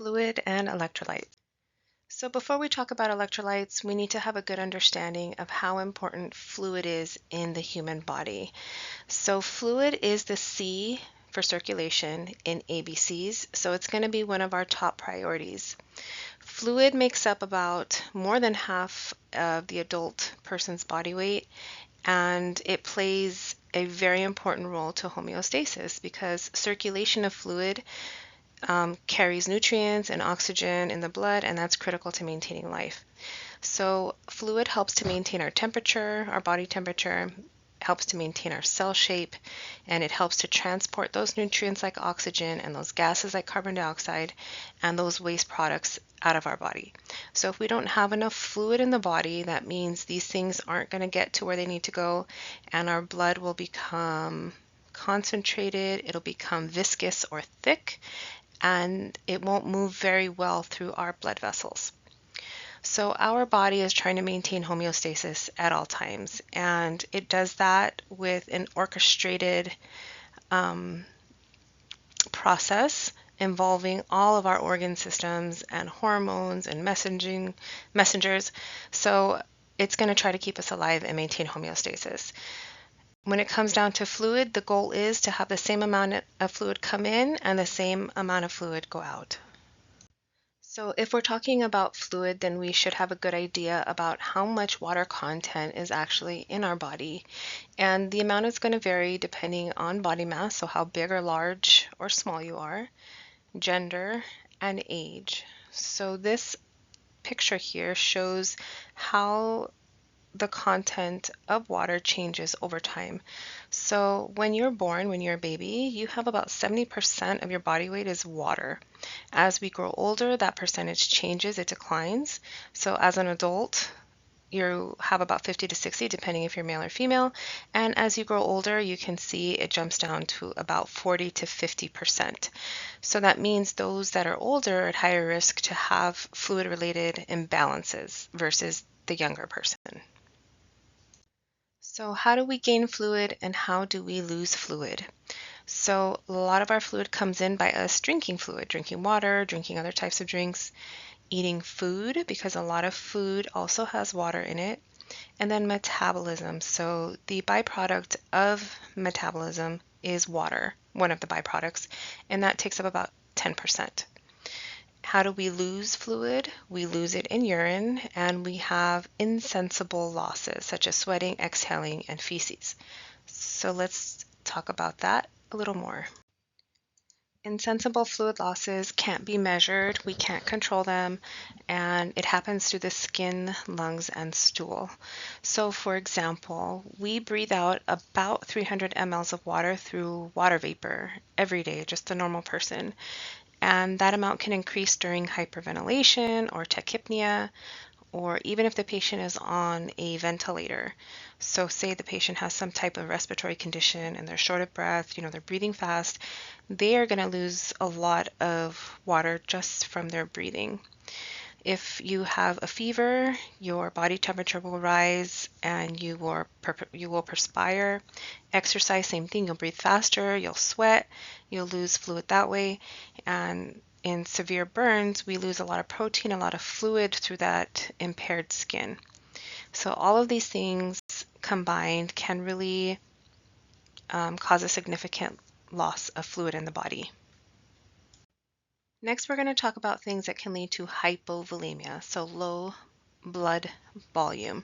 Fluid and electrolytes. So before we talk about electrolytes, we need to have a good understanding of how important fluid is in the human body. So fluid is the C for circulation in ABCs, so it's going to be one of our top priorities. Fluid makes up about more than half of the adult person's body weight, and it plays a very important role to homeostasis because circulation of fluid carries nutrients and oxygen in the blood, and that's critical to maintaining life. So fluid helps to maintain our temperature, our body temperature, helps to maintain our cell shape, and it helps to transport those nutrients like oxygen and those gases like carbon dioxide and those waste products out of our body. So if we don't have enough fluid in the body, that means these things aren't going to get to where they need to go, and our blood will become concentrated, it'll become viscous or thick, and it won't move very well through our blood vessels. So our body is trying to maintain homeostasis at all times, and it does that with an orchestrated process involving all of our organ systems and hormones and messengers. So it's going to try to keep us alive and maintain homeostasis. When it comes down to fluid, the goal is to have the same amount of fluid come in and the same amount of fluid go out. So if we're talking about fluid, then we should have a good idea about how much water content is actually in our body. And the amount is going to vary depending on body mass, so how big or large or small you are, gender, and age. So this picture here shows how the content of water changes over time. So when you're born, when you're a baby, you have about 70% of your body weight is water. As we grow older, that percentage changes, it declines. So as an adult, you have about 50 to 60, depending if you're male or female. And as you grow older, you can see it jumps down to about 40 to 50%. So that means those that are older are at higher risk to have fluid-related imbalances versus the younger person. So how do we gain fluid and how do we lose fluid? So a lot of our fluid comes in by us drinking fluid, drinking water, drinking other types of drinks, eating food because a lot of food also has water in it, and then metabolism. So the byproduct of metabolism is water, one of the byproducts, and that takes up about 10%. How do we lose fluid? We lose it in urine, and we have insensible losses such as sweating, exhaling, and feces. So let's talk about that a little more. Insensible fluid losses can't be measured, we can't control them, and it happens through the skin, lungs, and stool. So for example, we breathe out about 300 mLs of water through water vapor every day, just a normal person. And that amount can increase during hyperventilation or tachypnea, or even if the patient is on a ventilator. So say the patient has some type of respiratory condition and they're short of breath, they're breathing fast, they are going to lose a lot of water just from their breathing. If you have a fever, your body temperature will rise and you will perspire. Exercise, same thing, you'll breathe faster, you'll sweat, you'll lose fluid that way. And in severe burns, we lose a lot of protein, a lot of fluid through that impaired skin. So all of these things combined can really cause a significant loss of fluid in the body. Next, we're going to talk about things that can lead to hypovolemia, so low blood volume.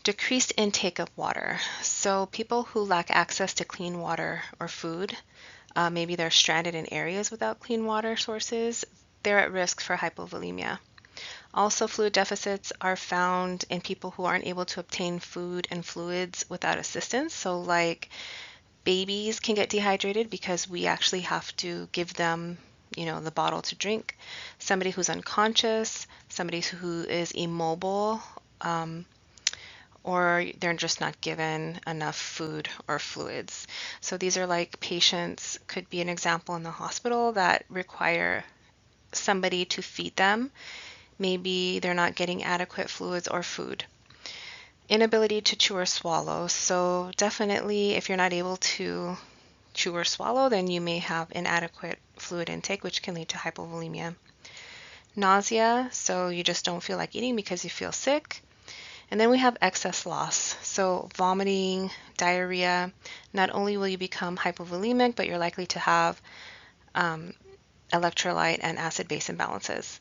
Decreased intake of water. So people who lack access to clean water or food, maybe they're stranded in areas without clean water sources, they're at risk for hypovolemia. Also, fluid deficits are found in people who aren't able to obtain food and fluids without assistance. So like babies can get dehydrated because we actually have to give them the bottle to drink. Somebody who's unconscious, somebody who is immobile, or they're just not given enough food or fluids. So these are like patients, could be an example in the hospital that require somebody to feed them. Maybe they're not getting adequate fluids or food. Inability to chew or swallow. So definitely if you're not able to chew or swallow, then you may have inadequate fluid intake, which can lead to hypovolemia. Nausea, so you just don't feel like eating because you feel sick. And then we have excess loss, so vomiting, diarrhea. Not only will you become hypovolemic, but you're likely to have electrolyte and acid-base imbalances.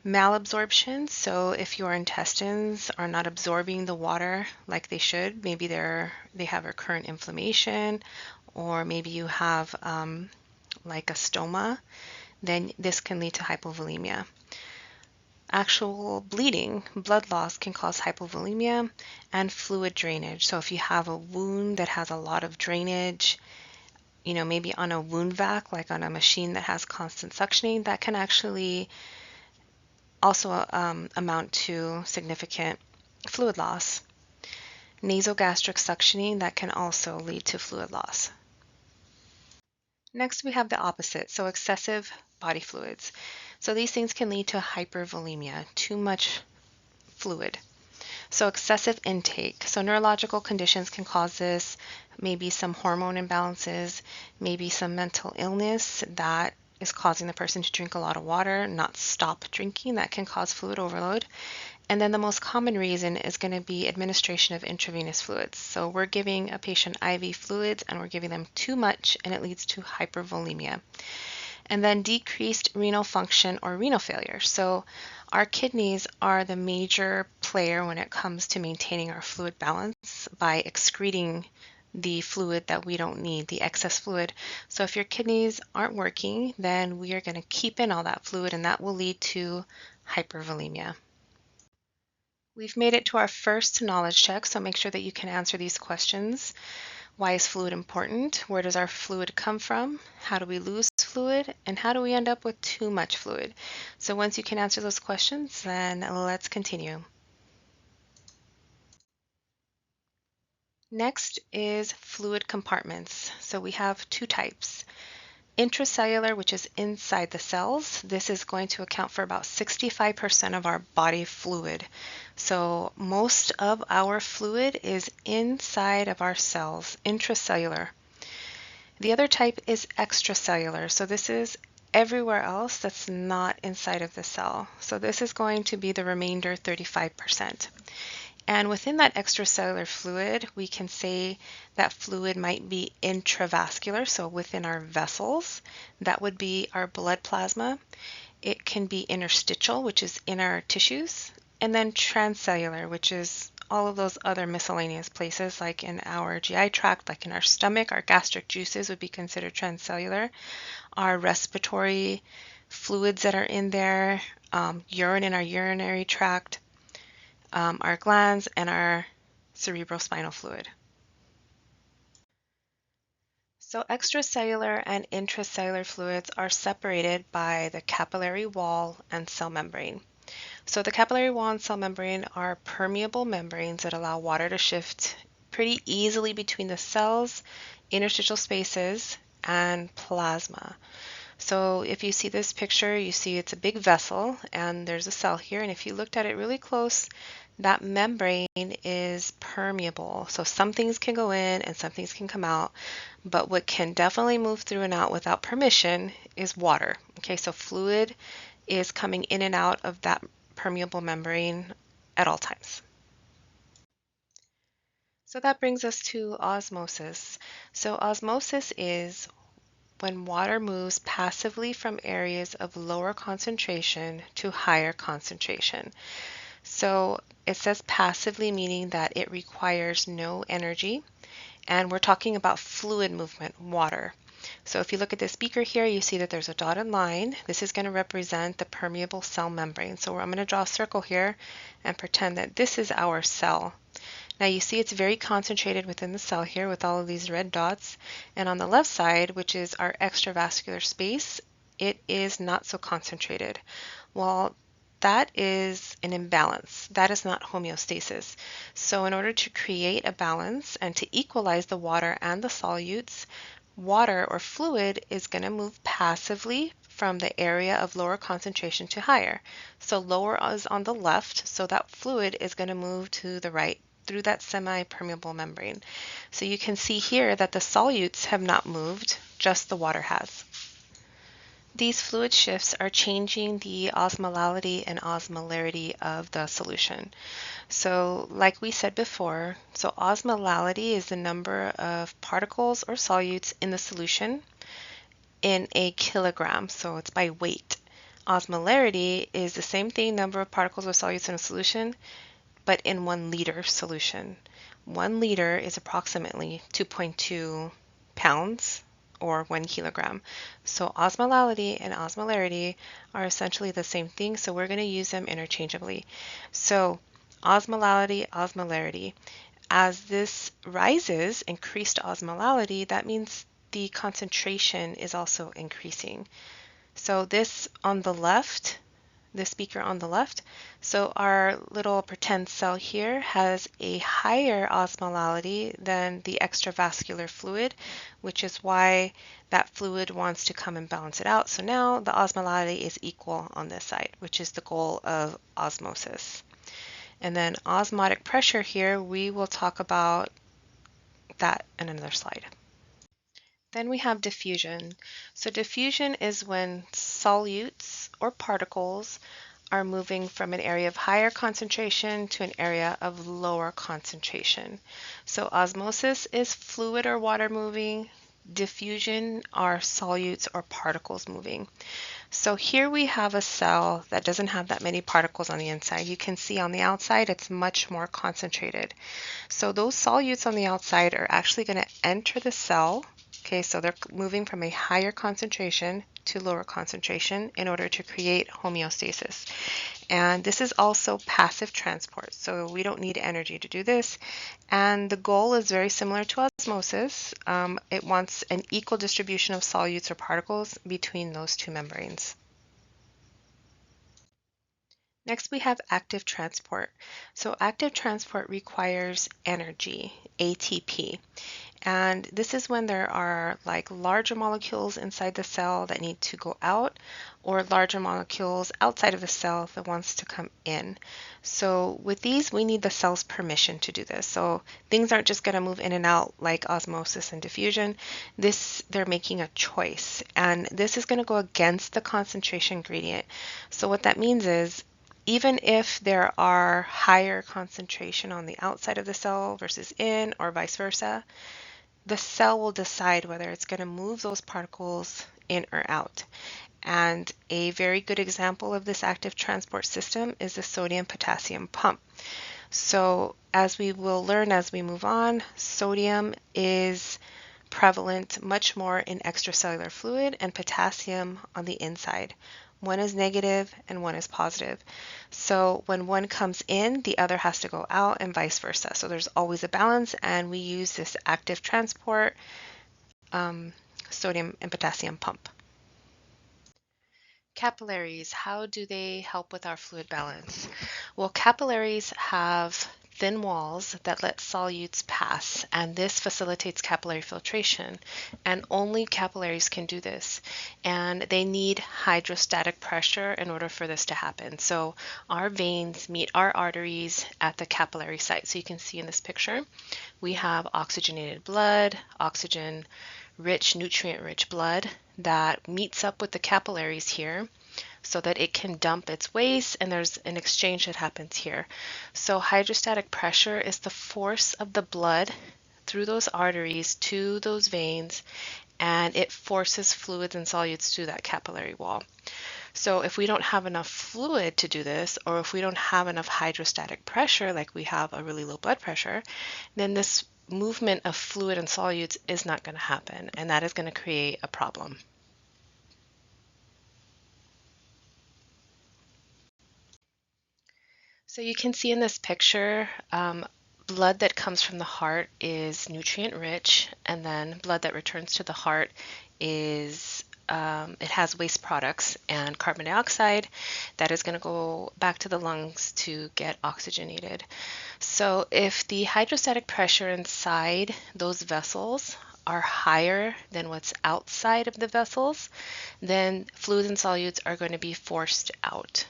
Malabsorption, so if your intestines are not absorbing the water like they should, maybe they have recurrent inflammation, or maybe you have like a stoma, then this can lead to hypovolemia. Actual bleeding, blood loss can cause hypovolemia, and fluid drainage. So if you have a wound that has a lot of drainage, maybe on a wound vac, like on a machine that has constant suctioning, that can actually also amount to significant fluid loss. Nasogastric suctioning, that can also lead to fluid loss. Next, we have the opposite, so excessive body fluids. So these things can lead to hypervolemia, too much fluid. So excessive intake. So neurological conditions can cause this, maybe some hormone imbalances, maybe some mental illness that is causing the person to drink a lot of water, not stop drinking. That can cause fluid overload. And then the most common reason is going to be administration of intravenous fluids. So we're giving a patient IV fluids and we're giving them too much, and it leads to hypervolemia. And then decreased renal function or renal failure. So our kidneys are the major player when it comes to maintaining our fluid balance by excreting the fluid that we don't need, the excess fluid. So if your kidneys aren't working, then we are going to keep in all that fluid, and that will lead to hypervolemia. We've made it to our first knowledge check, so make sure that you can answer these questions. Why is fluid important? Where does our fluid come from? How do we lose fluid? And how do we end up with too much fluid? So once you can answer those questions, then let's continue. Next is fluid compartments. So we have two types. Intracellular, which is inside the cells. This is going to account for about 65% of our body fluid. So most of our fluid is inside of our cells, intracellular. The other type is extracellular. So this is everywhere else that's not inside of the cell. So this is going to be the remainder 35%. And within that extracellular fluid, we can say that fluid might be intravascular, so within our vessels. That would be our blood plasma. It can be interstitial, which is in our tissues, and then transcellular, which is all of those other miscellaneous places, like in our GI tract, like in our stomach. Our gastric juices would be considered transcellular. Our respiratory fluids that are in there, urine in our urinary tract, our glands, and our cerebrospinal fluid. So extracellular and intracellular fluids are separated by the capillary wall and cell membrane. So the capillary wall and cell membrane are permeable membranes that allow water to shift pretty easily between the cells, interstitial spaces, and plasma. So if you see this picture, you see it's a big vessel and there's a cell here, and if you looked at it really close, that membrane is permeable. So some things can go in and some things can come out, but what can definitely move through and out without permission is water. Okay, so fluid is coming in and out of that permeable membrane at all times. So that brings us to osmosis. So osmosis is when water moves passively from areas of lower concentration to higher concentration. So it says passively, meaning that it requires no energy, and we're talking about fluid movement, water. So if you look at this beaker here, you see that there's a dotted line. This is going to represent the permeable cell membrane. So I'm going to draw a circle here and pretend that this is our cell. Now you see it's very concentrated within the cell here with all of these red dots, and on the left side, which is our extravascular space, it is not so concentrated. Well, that is an imbalance. That is not homeostasis. So in order to create a balance and to equalize the water and the solutes, water or fluid is going to move passively from the area of lower concentration to higher. So lower is on the left, so that fluid is going to move to the right through that semi-permeable membrane. So you can see here that the solutes have not moved, just the water has. these fluid shifts are changing the osmolality and osmolarity of the solution. So like we said before, so osmolality is the number of particles or solutes in the solution in a kilogram, so it's by weight. Osmolarity is the same thing, number of particles or solutes in a solution, but in 1 liter solution. 1 liter is approximately 2.2 pounds or 1 kilogram. So osmolality and osmolarity are essentially the same thing, so we're going to use them interchangeably. So osmolality, osmolarity. As this rises, increased osmolality, that means the concentration is also increasing. So this on the left, the speaker on the left, so our little pretend cell here has a higher osmolality than the extravascular fluid, which is why that fluid wants to come and balance it out. So now the osmolality is equal on this side, which is the goal of osmosis. And then osmotic pressure here, we will talk about that in another slide. Then we have diffusion. So diffusion is when solutes or particles are moving from an area of higher concentration to an area of lower concentration. So osmosis is fluid or water moving. Diffusion are solutes or particles moving. So here we have a cell that doesn't have that many particles on the inside. You can see on the outside it's much more concentrated. So those solutes on the outside are actually going to enter the cell. Okay, so they're moving from a higher concentration to lower concentration in order to create homeostasis. And this is also passive transport, so we don't need energy to do this. And the goal is very similar to osmosis. It wants an equal distribution of solutes or particles between those two membranes. Next, we have active transport. So active transport requires energy, ATP. And this is when there are like larger molecules inside the cell that need to go out, or larger molecules outside of the cell that wants to come in. So with these, we need the cell's permission to do this. So things aren't just going to move in and out like osmosis and diffusion. They're making a choice, and this is going to go against the concentration gradient. So what that means is, even if there are higher concentration on the outside of the cell versus in, or vice versa, the cell will decide whether it's going to move those particles in or out. And a very good example of this active transport system is the sodium-potassium pump. So as we will learn as we move on, sodium is prevalent much more in extracellular fluid and potassium on the inside. One is negative and one is positive. So when one comes in, the other has to go out and vice versa. So there's always a balance, and we use this active transport sodium and potassium pump. Capillaries, how do they help with our fluid balance? Well, capillaries have thin walls that let solutes pass, and this facilitates capillary filtration, and only capillaries can do this, and they need hydrostatic pressure in order for this to happen. So our veins meet our arteries at the capillary site. So you can see in this picture we have oxygenated blood, oxygen rich, nutrient-rich blood that meets up with the capillaries here so that it can dump its waste, and there's an exchange that happens here. So hydrostatic pressure is the force of the blood through those arteries to those veins, and it forces fluids and solutes through that capillary wall. So if we don't have enough fluid to do this, or if we don't have enough hydrostatic pressure, like we have a really low blood pressure, then this movement of fluid and solutes is not going to happen, and that is going to create a problem. So you can see in this picture, blood that comes from the heart is nutrient rich, and then blood that returns to the heart is it has waste products and carbon dioxide that is going to go back to the lungs to get oxygenated. So if the hydrostatic pressure inside those vessels are higher than what's outside of the vessels, then fluids and solutes are going to be forced out.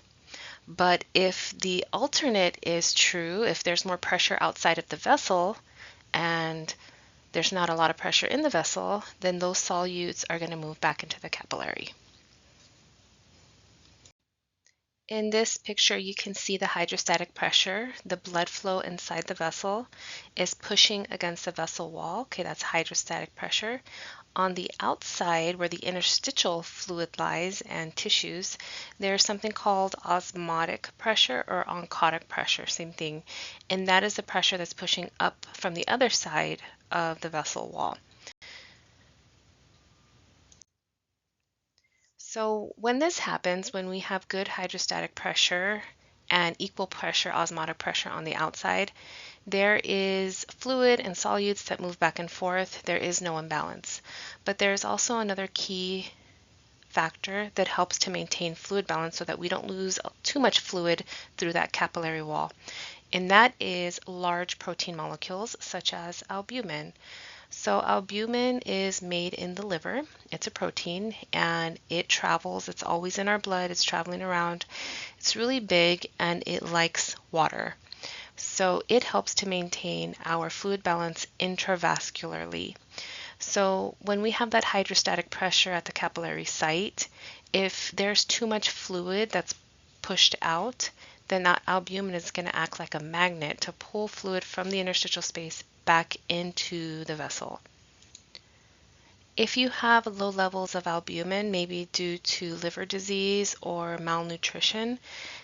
But if the alternate is true, if there's more pressure outside of the vessel and there's not a lot of pressure in the vessel, then those solutes are going to move back into the capillary. In this picture, you can see the hydrostatic pressure. The blood flow inside the vessel is pushing against the vessel wall. Okay, that's hydrostatic pressure. On the outside, where the interstitial fluid lies and tissues, there's something called osmotic pressure or oncotic pressure, same thing. And that is the pressure that's pushing up from the other side of the vessel wall. So when this happens, when we have good hydrostatic pressure and equal pressure, osmotic pressure on the outside, there is fluid and solutes that move back and forth. There is no imbalance. But there's also another key factor that helps to maintain fluid balance so that we don't lose too much fluid through that capillary wall. And that is large protein molecules such as albumin. So albumin is made in the liver. It's a protein and it travels. It's always in our blood. It's traveling around. It's really big and it likes water. So it helps to maintain our fluid balance intravascularly. So when we have that hydrostatic pressure at the capillary site, if there's too much fluid that's pushed out, then that albumin is going to act like a magnet to pull fluid from the interstitial space back into the vessel. If you have low levels of albumin, maybe due to liver disease or malnutrition,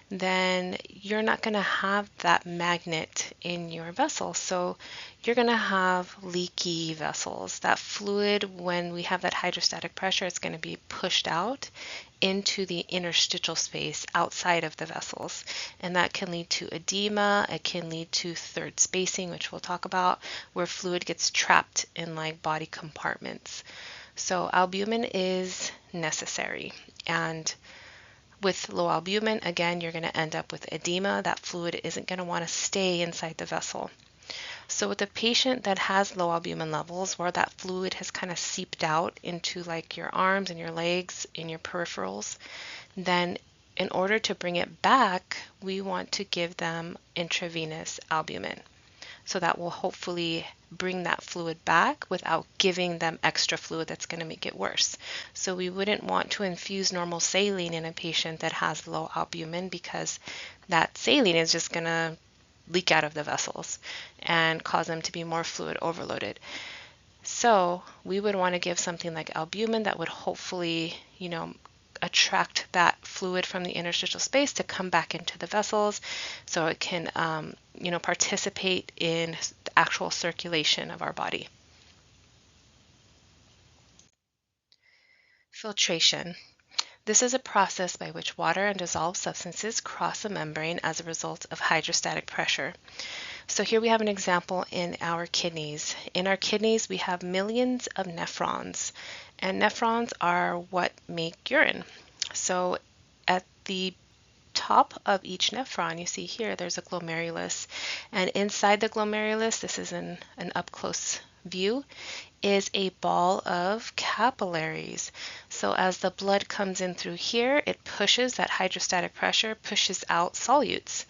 then you're not going to have that magnet in your vessel. So you're going to have leaky vessels. That fluid, when we have that hydrostatic pressure, it's going to be pushed out into the interstitial space outside of the vessels. And that can lead to edema. It can lead to third spacing, which we'll talk about, where fluid gets trapped in like body compartments. So albumin is necessary. And with low albumin, again, you're going to end up with edema. That fluid isn't going to want to stay inside the vessel. So with a patient that has low albumin levels, where that fluid has kind of seeped out into like your arms and your legs and your peripherals, then in order to bring it back, we want to give them intravenous albumin. So that will hopefully bring that fluid back without giving them extra fluid that's going to make it worse. So we wouldn't want to infuse normal saline in a patient that has low albumin, because that saline is just going to leak out of the vessels and cause them to be more fluid overloaded. So we would want to give something like albumin that would hopefully, attract that fluid from the interstitial space to come back into the vessels so it can, participate in the actual circulation of our body. Filtration. This is a process by which water and dissolved substances cross a membrane as a result of hydrostatic pressure. So here we have an example in our kidneys. In our kidneys, we have millions of nephrons, and nephrons are what make urine. So at the top of each nephron, you see here, there's a glomerulus, and inside the glomerulus, this is an up-close view, is a ball of capillaries. So as the blood comes in through here, it pushes, that hydrostatic pressure pushes out solutes.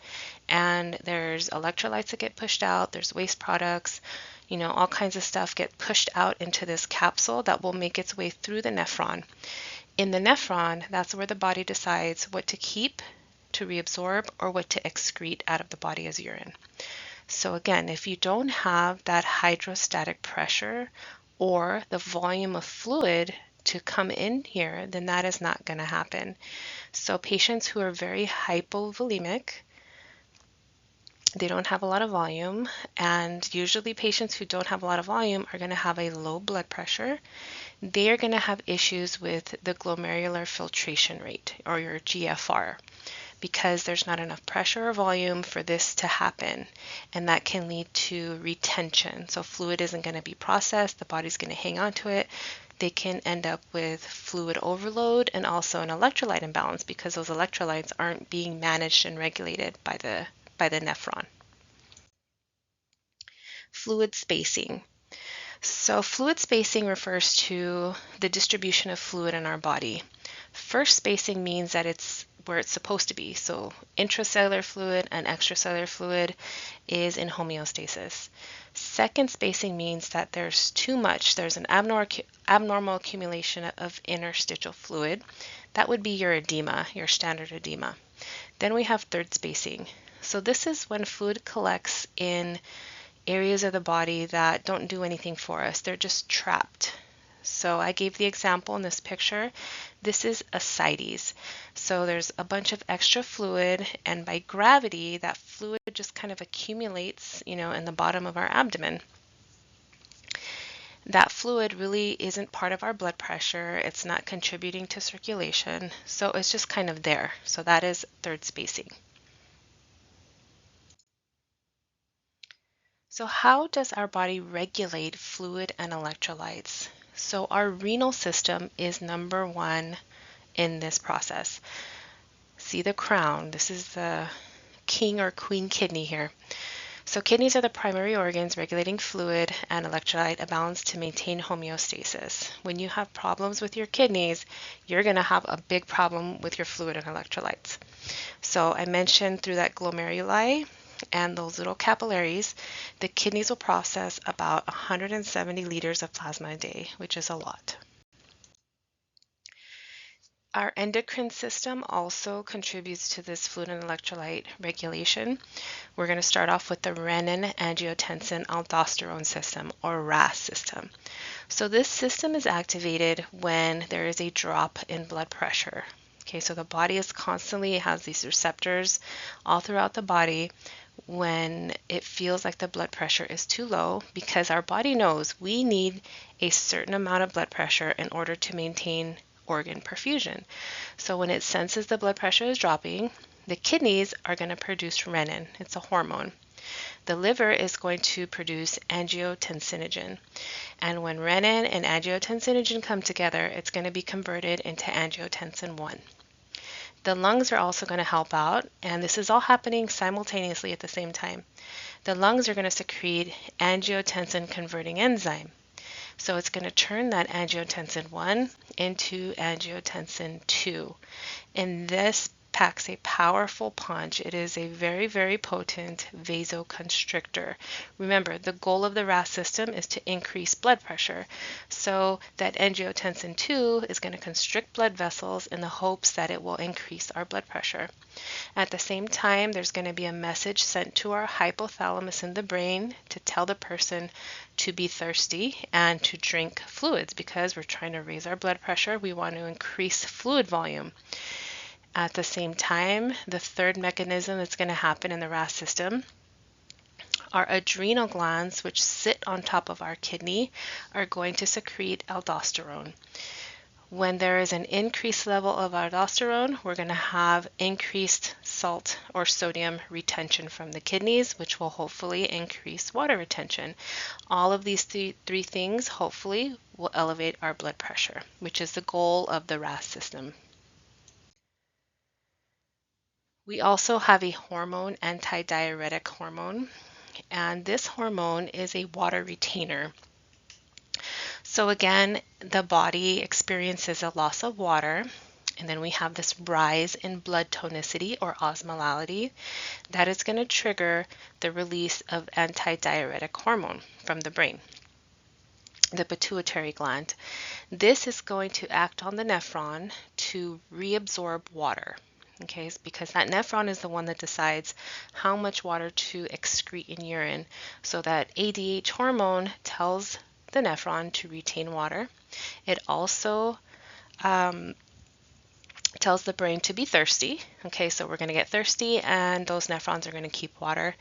And there's electrolytes that get pushed out, there's waste products, all kinds of stuff get pushed out into this capsule that will make its way through the nephron. In the nephron, that's where the body decides what to keep to reabsorb or what to excrete out of the body as urine. So again, if you don't have that hydrostatic pressure or the volume of fluid to come in here, then that is not going to happen. So patients who are very hypovolemic, they don't have a lot of volume, and usually patients who don't have a lot of volume are going to have a low blood pressure. They are going to have issues with the glomerular filtration rate, or your GFR, because there's not enough pressure or volume for this to happen, and that can lead to retention. So fluid isn't going to be processed, the body's going to hang on to it. They can end up with fluid overload and also an electrolyte imbalance, because those electrolytes aren't being managed and regulated by the nephron. Fluid spacing. So fluid spacing refers to the distribution of fluid in our body. First spacing means that it's where it's supposed to be. So intracellular fluid and extracellular fluid is in homeostasis. Second spacing means that there's too much. There's an abnormal accumulation of interstitial fluid. That would be your edema, your standard edema. Then we have third spacing. So this is when fluid collects in areas of the body that don't do anything for us. They're just trapped. So I gave the example in this picture. This is ascites. So there's a bunch of extra fluid, and by gravity, that fluid just kind of accumulates, in the bottom of our abdomen. That fluid really isn't part of our blood pressure. It's not contributing to circulation. So it's just kind of there. So that is third spacing. So how does our body regulate fluid and electrolytes? So our renal system is number one in this process. See the crown. This is the king or queen kidney here. So kidneys are the primary organs regulating fluid and electrolyte balance to maintain homeostasis. When you have problems with your kidneys, you're going to have a big problem with your fluid and electrolytes. So I mentioned through that glomeruli and those little capillaries, the kidneys will process about 170 liters of plasma a day, which is a lot. Our endocrine system also contributes to this fluid and electrolyte regulation. We're going to start off with the renin-angiotensin-aldosterone system, or RAS system. So this system is activated when there is a drop in blood pressure. Okay, so the body is constantly has these receptors all throughout the body when it feels like the blood pressure is too low, because our body knows we need a certain amount of blood pressure in order to maintain organ perfusion. So when it senses the blood pressure is dropping, the kidneys are going to produce renin. It's a hormone. The liver is going to produce angiotensinogen. And when renin and angiotensinogen come together, it's going to be converted into angiotensin 1. The lungs are also going to help out, and this is all happening simultaneously at the same time. The lungs are going to secrete angiotensin converting enzyme. So it's going to turn that angiotensin 1 into angiotensin 2. And this packs a powerful punch. It is a very, very potent vasoconstrictor. Remember, the goal of the RAS system is to increase blood pressure. So that angiotensin 2 is going to constrict blood vessels in the hopes that it will increase our blood pressure. At the same time, there's going to be a message sent to our hypothalamus in the brain to tell the person to be thirsty and to drink fluids, because we're trying to raise our blood pressure. We want to increase fluid volume. At the same time, the third mechanism that's going to happen in the RAS system, our adrenal glands, which sit on top of our kidney, are going to secrete aldosterone. When there is an increased level of aldosterone, we're going to have increased salt or sodium retention from the kidneys, which will hopefully increase water retention. All of these three things hopefully will elevate our blood pressure, which is the goal of the RAS system. We also have a hormone, antidiuretic hormone, and this hormone is a water retainer. So again, the body experiences a loss of water, and then we have this rise in blood tonicity or osmolality that is going to trigger the release of antidiuretic hormone from the brain, the pituitary gland. This is going to act on the nephron to reabsorb water. Okay, because that nephron is the one that decides how much water to excrete in urine. So that ADH hormone tells the nephron to retain water. It also tells the brain to be thirsty. Okay, so we're going to get thirsty, and those nephrons are going to keep water,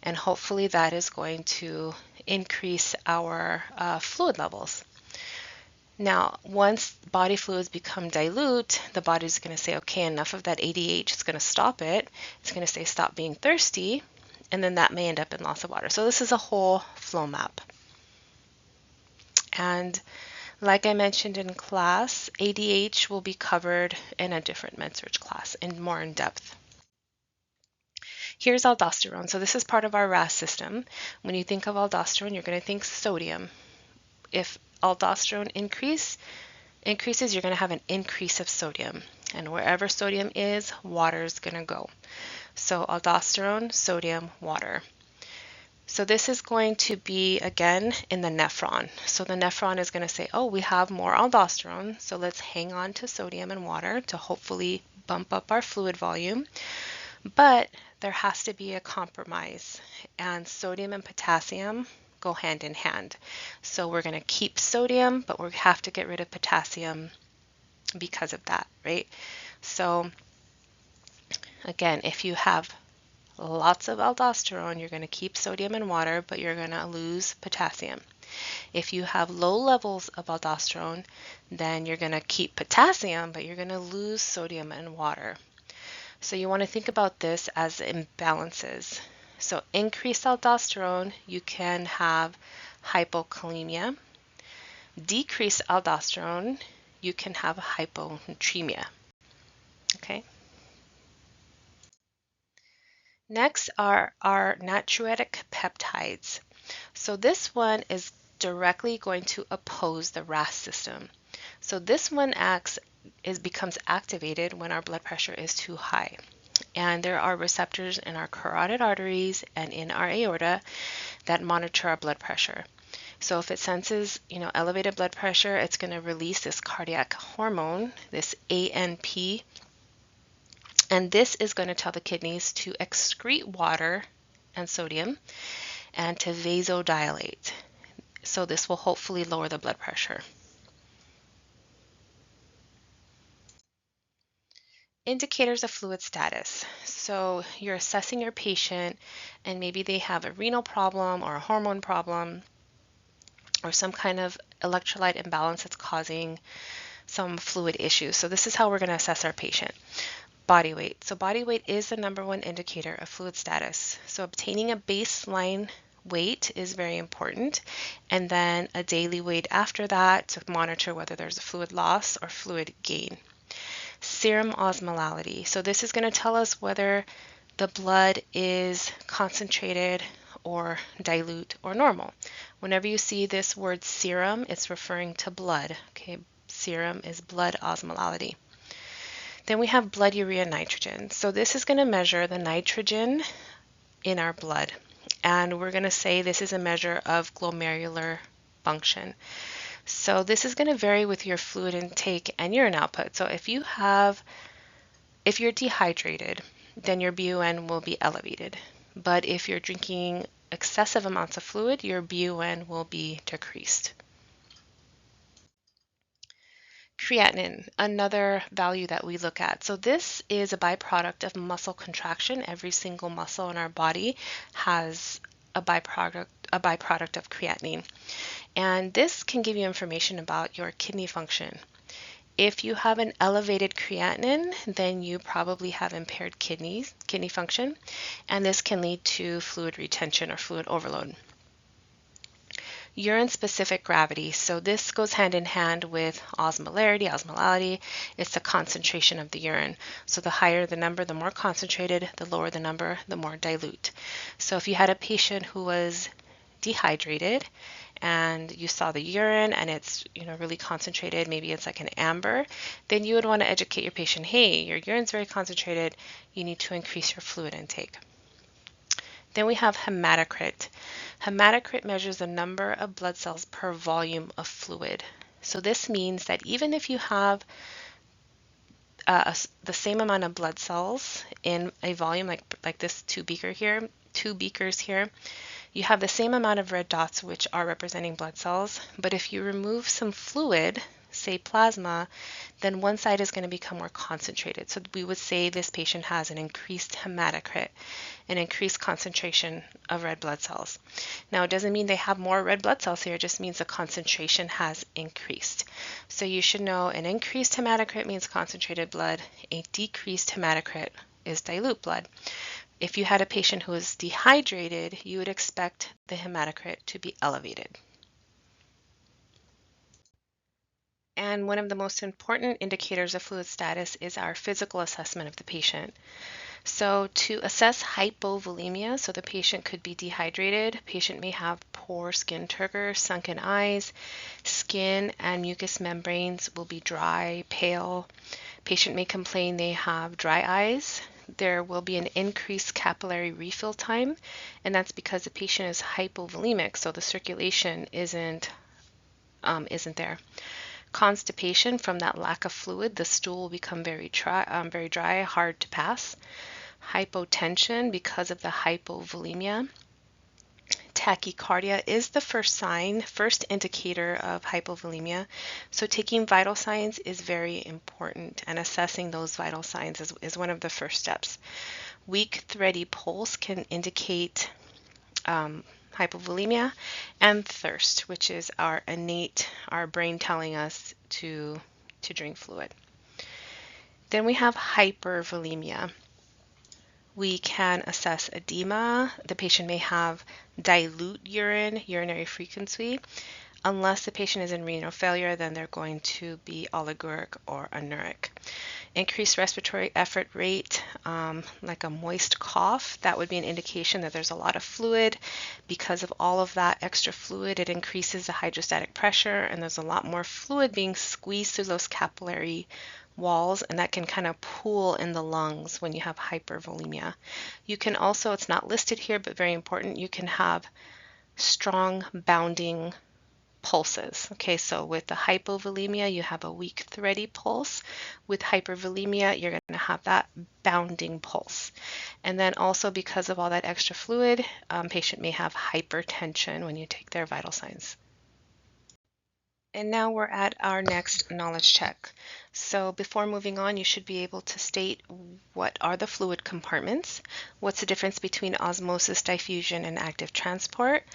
and hopefully that is going to increase our fluid levels. Now, once body fluids become dilute, the body's going to say, okay, enough of that ADH. It's going to stop it. It's going to say, stop being thirsty, and then that may end up in loss of water. So this is a whole flow map. And like I mentioned in class, ADH will be covered in a different Med-Surg class and more in depth. Here's aldosterone. So this is part of our RAS system. When you think of aldosterone, you're going to think sodium. If aldosterone increases, you're going to have an increase of sodium. And wherever sodium is, water is going to go. So aldosterone, sodium, water. So this is going to be, again, in the nephron. So the nephron is going to say, oh, we have more aldosterone, so let's hang on to sodium and water to hopefully bump up our fluid volume, but there has to be a compromise, and sodium and potassium go hand in hand. So we're going to keep sodium, but we have to get rid of potassium because of that, right? So again, if you have lots of aldosterone, you're going to keep sodium and water, but you're going to lose potassium. If you have low levels of aldosterone, then you're going to keep potassium, but you're going to lose sodium and water. So you want to think about this as imbalances. So increased aldosterone, you can have hypokalemia. Decreased aldosterone, you can have hyponatremia. Okay. Next are our natriuretic peptides. So this one is directly going to oppose the RAS system. So this one becomes activated when our blood pressure is too high. And there are receptors in our carotid arteries and in our aorta that monitor our blood pressure. So if it senses, elevated blood pressure, it's going to release this cardiac hormone, this ANP, and this is going to tell the kidneys to excrete water and sodium and to vasodilate. So this will hopefully lower the blood pressure. Indicators of fluid status. So you're assessing your patient and maybe they have a renal problem or a hormone problem or some kind of electrolyte imbalance that's causing some fluid issues. So this is how we're going to assess our patient. Body weight. So body weight is the number one indicator of fluid status. So obtaining a baseline weight is very important, and then a daily weight after that to monitor whether there's a fluid loss or fluid gain. Serum osmolality. So this is going to tell us whether the blood is concentrated or dilute or normal. Whenever you see this word serum, it's referring to blood. Okay, serum is blood osmolality. Then we have blood urea nitrogen. So this is going to measure the nitrogen in our blood. And we're going to say this is a measure of glomerular function. So this is going to vary with your fluid intake and urine output. So if you're dehydrated, then your BUN will be elevated. But if you're drinking excessive amounts of fluid, your BUN will be decreased. Creatinine, another value that we look at. So this is a byproduct of muscle contraction. Every single muscle in our body has a byproduct of creatinine. And this can give you information about your kidney function. If you have an elevated creatinine, then you probably have impaired kidney function, and this can lead to fluid retention or fluid overload. Urine-specific gravity. So this goes hand in hand with osmolality. It's the concentration of the urine. So the higher the number, the more concentrated, the lower the number, the more dilute. So if you had a patient who was dehydrated and you saw the urine and it's really concentrated, maybe it's like an amber, then you would want to educate your patient, hey, your urine's very concentrated, you need to increase your fluid intake. Then we have hematocrit. Hematocrit measures the number of blood cells per volume of fluid. So this means that even if you have the same amount of blood cells in a volume like this two beakers here, you have the same amount of red dots which are representing blood cells, but if you remove some fluid, say plasma, then one side is going to become more concentrated. So we would say this patient has an increased hematocrit, an increased concentration of red blood cells. Now, it doesn't mean they have more red blood cells here, it just means the concentration has increased. So you should know an increased hematocrit means concentrated blood, a decreased hematocrit is dilute blood. If you had a patient who was dehydrated, you would expect the hematocrit to be elevated. And one of the most important indicators of fluid status is our physical assessment of the patient. So to assess hypovolemia, so the patient could be dehydrated, patient may have poor skin turgor, sunken eyes, skin and mucous membranes will be dry, pale. Patient may complain they have dry eyes. There will be an increased capillary refill time, and that's because the patient is hypovolemic, so the circulation isn't there. Constipation from that lack of fluid, the stool will become very dry, hard to pass. Hypotension because of the hypovolemia. Tachycardia is the first indicator of hypovolemia. So taking vital signs is very important, and assessing those vital signs is one of the first steps. Weak, thready pulse can indicate hypovolemia, and thirst, which is our brain telling us to drink fluid. Then we have hypervolemia. We can assess edema. The patient may have dilute urinary frequency. Unless the patient is in renal failure, then they're going to be oliguric or anuric. Increased respiratory effort rate, like a moist cough, that would be an indication that there's a lot of fluid. Because of all of that extra fluid, it increases the hydrostatic pressure, and there's a lot more fluid being squeezed through those capillary walls, and that can kind of pool in the lungs when you have hypervolemia. You can also, it's not listed here, but very important, you can have strong bounding pulses. Okay, so with the hypovolemia, you have a weak, thready pulse. With hypervolemia, you're going to have that bounding pulse. And then also because of all that extra fluid, patient may have hypertension when you take their vital signs. And now we're at our next knowledge check. So before moving on, you should be able to state what are the fluid compartments, what's the difference between osmosis, diffusion, and active transport,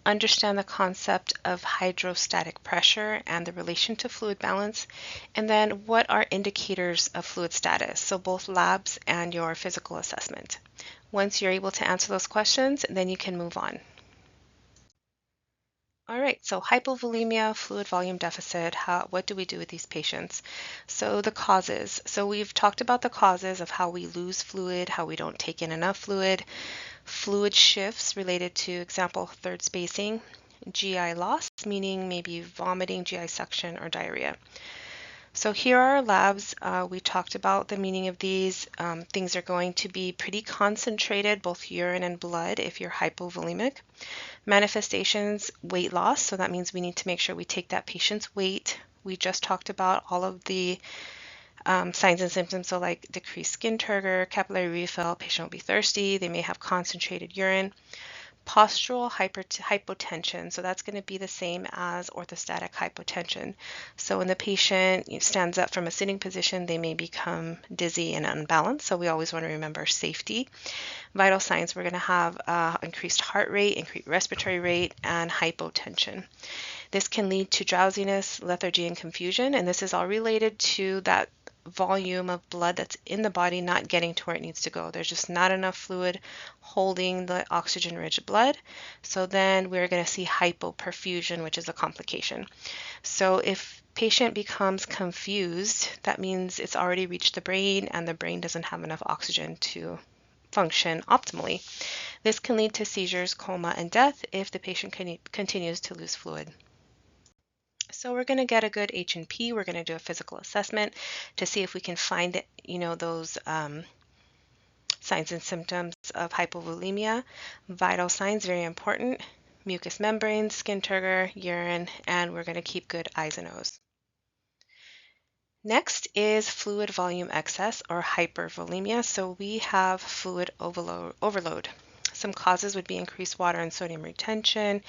understand the concept of hydrostatic pressure and the relation to fluid balance, and then what are indicators of fluid status, so both labs and your physical assessment. Once you're able to answer those questions, then you can move on. All right, so hypovolemia, fluid volume deficit, what do we do with these patients? So the causes. So we've talked about the causes of how we lose fluid, how we don't take in enough fluid, fluid shifts related to, example, third spacing, GI loss, meaning maybe vomiting, GI suction, or diarrhea. So here are our labs. We talked about the meaning of these. Things are going to be pretty concentrated, both urine and blood, if you're hypovolemic. Manifestations, weight loss. So that means we need to make sure we take that patient's weight. We just talked about all of the signs and symptoms, so like decreased skin turgor, capillary refill, patient will be thirsty, they may have concentrated urine. Postural hypotension, so that's going to be the same as orthostatic hypotension. So when the patient stands up from a sitting position, they may become dizzy and unbalanced, so we always want to remember safety. Vital signs, we're going to have increased heart rate, increased respiratory rate, and hypotension. This can lead to drowsiness, lethargy, and confusion, and this is all related to that volume of blood that's in the body not getting to where it needs to go. There's just not enough fluid holding the oxygen-rich blood. So then we're going to see hypoperfusion, which is a complication. So if patient becomes confused, that means it's already reached the brain and the brain doesn't have enough oxygen to function optimally. This can lead to seizures, coma, and death if the patient continues to lose fluid. So we're going to get a good H&P. We're going to do a physical assessment to see if we can find, those signs and symptoms of hypovolemia. Vital signs, very important. Mucous membranes, skin turgor, urine, and we're going to keep good eyes and nose. Next is fluid volume excess or hypervolemia. So we have fluid overload. Some causes would be increased water and sodium retention,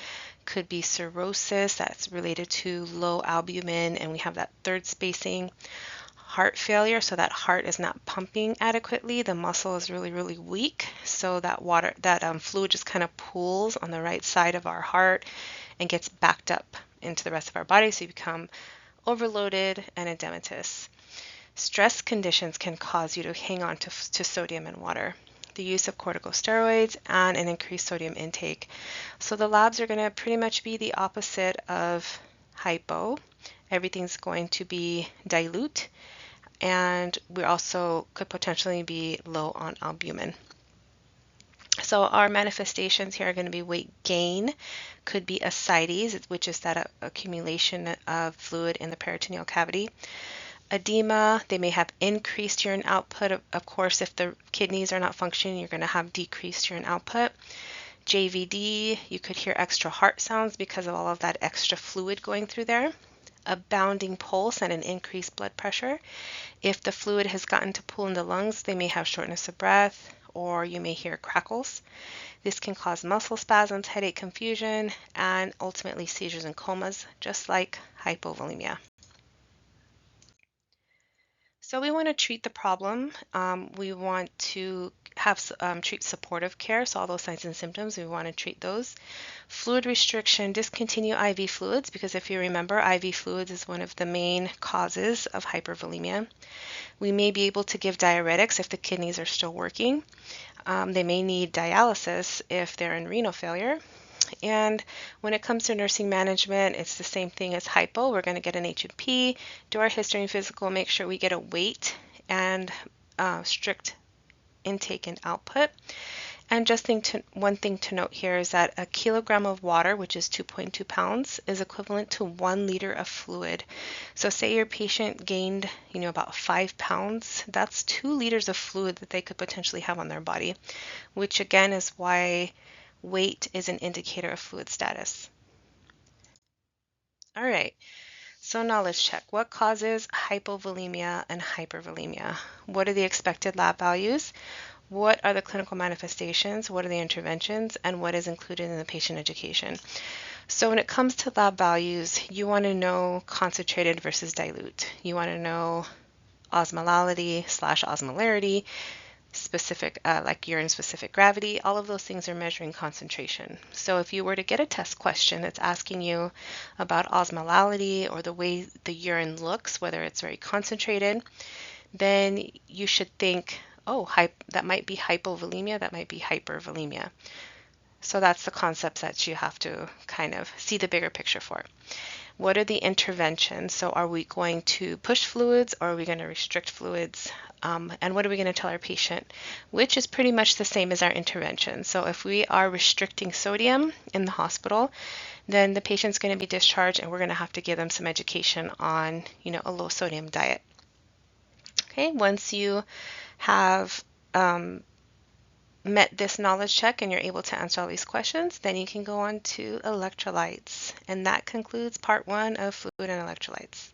could be cirrhosis that's related to low albumin, and we have that third spacing. Heart failure, so that heart is not pumping adequately, the muscle is really, really weak, so that fluid just kind of pools on the right side of our heart and gets backed up into the rest of our body, so you become overloaded and edematous. Stress conditions can cause you to hang on to sodium and water. The use of corticosteroids and an increased sodium intake. So the labs are going to pretty much be the opposite of hypo. Everything's going to be dilute, and we also could potentially be low on albumin. So our manifestations here are going to be weight gain, could be ascites, which is that accumulation of fluid in the peritoneal cavity. Edema, they may have increased urine output. Of course, if the kidneys are not functioning, you're going to have decreased urine output. JVD, you could hear extra heart sounds because of all of that extra fluid going through there. a bounding pulse and an increased blood pressure. If the fluid has gotten to pool in the lungs, they may have shortness of breath, or you may hear crackles. This can cause muscle spasms, headache, confusion, and ultimately seizures and comas, just like hypovolemia. So we want to treat the problem. We want to treat supportive care. So all those signs and symptoms, we want to treat those. Fluid restriction, discontinue IV fluids, because if you remember, IV fluids is one of the main causes of hypervolemia. We may be able to give diuretics if the kidneys are still working. They may need dialysis if they're in renal failure. And when it comes to nursing management, it's the same thing as hypo. We're going to get an H&P, do our history and physical, make sure we get a weight and strict intake and output. And one thing to note here is that a kilogram of water, which is 2.2 pounds, is equivalent to 1 liter of fluid. So say your patient gained, about 5 pounds, that's 2 liters of fluid that they could potentially have on their body, which again is why weight is an indicator of fluid status. All right, so now let's check. What causes hypovolemia and hypervolemia? What are the expected lab values? What are the clinical manifestations? What are the interventions? And what is included in the patient education? So when it comes to lab values, you want to know concentrated versus dilute. You want to know osmolality / osmolarity, specific like urine specific gravity. All of those things are measuring concentration. So if you were to get a test question that's asking you about osmolality or the way the urine looks, whether it's very concentrated, then you should think, oh, that might be hypovolemia, that might be hypervolemia. So that's the concepts that you have to kind of see the bigger picture for. What are the interventions? So are we going to push fluids, or are we going to restrict fluids? And what are we going to tell our patient? Which is pretty much the same as our intervention. So if we are restricting sodium in the hospital, then the patient's going to be discharged, and we're going to have to give them some education on, a low sodium diet. Okay, once you have met this knowledge check and you're able to answer all these questions, then you can go on to electrolytes. And that concludes part 1 of fluid and electrolytes.